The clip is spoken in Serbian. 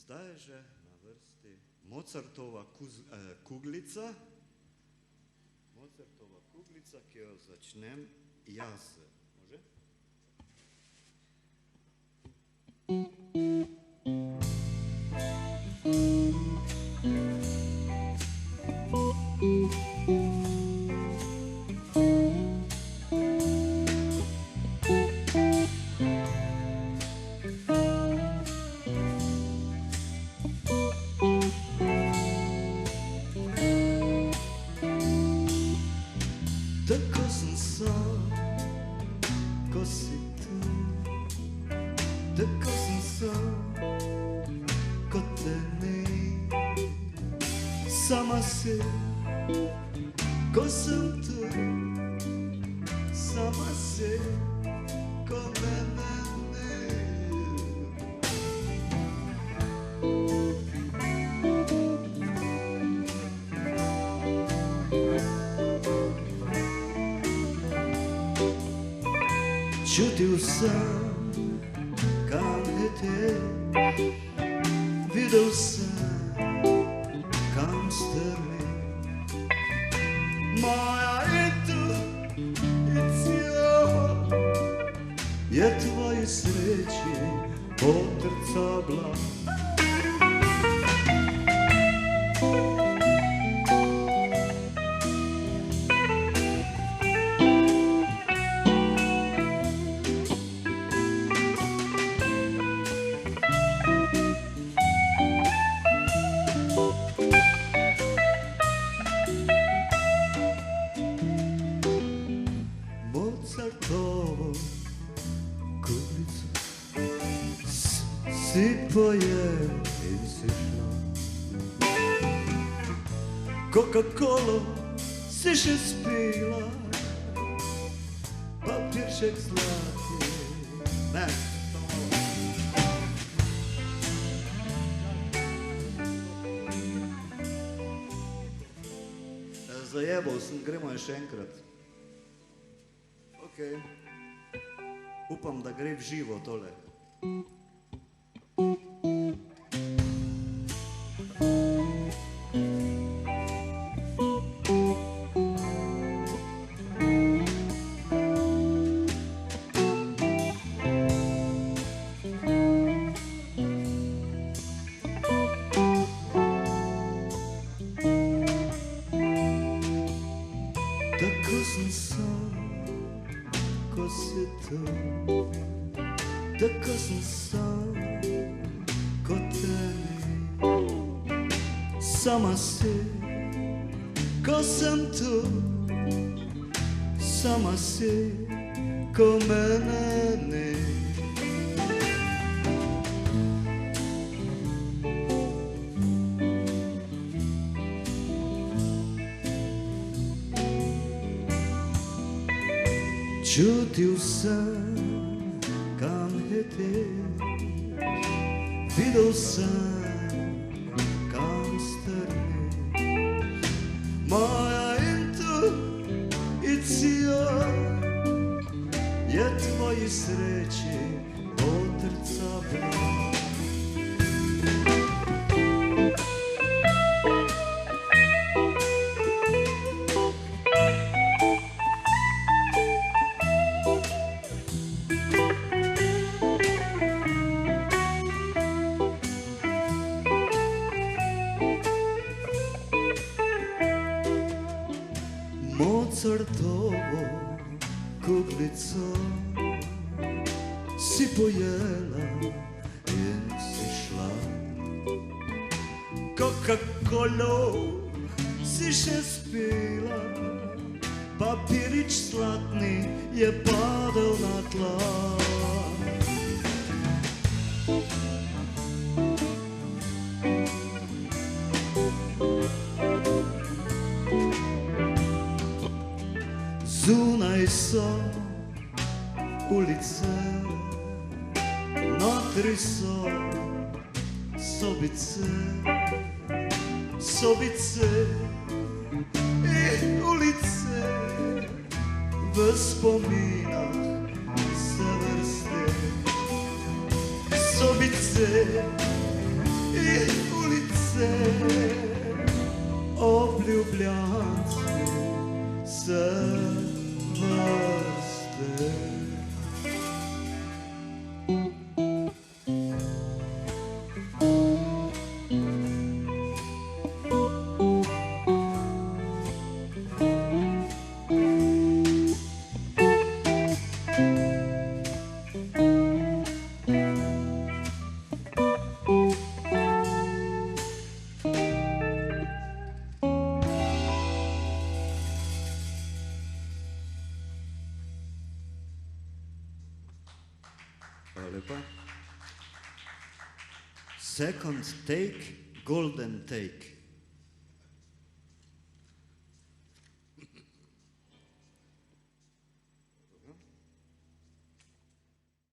Zdaj je že na vrsti Mozartova kuglica. Mozartova kuglica, ki jo začnem jaz. Može? Tako sem sam, ko si tu. Tako sem sam, ko te ni. Sama si, ko sem tu. Sama si, ko mene ni. Čutil sem, kam lete, videl sem, kam strmi. Moja intuicija je tvoji sreči potrcala. Mozartovo kuglico si pojel in si šla. Coca-Colo si še spila, papirček zlati. Ne, zajebal sem, gremo še enkrat. Okay. Upam, da gre v živo tole. Tako sem sam, ko si tu. Tako sem sam, ko te ni. Sama si, ko sem tu. Sama si, ko mene ni. Čutil sem, kam leteš, videl sem, kam strmeš. Moja intuicija je tvoji sreči potrcala. Mozartovo kuglico si pojela in si šla. Coca-Colo si še spila, papirič zlatni je padel na tla. Zunaj so ulice, notri so sobice, sobice in ulice. V spominah se vrste sobice tri ulice, obljubljanci se vrste. Hvala lepa. Second take, golden take.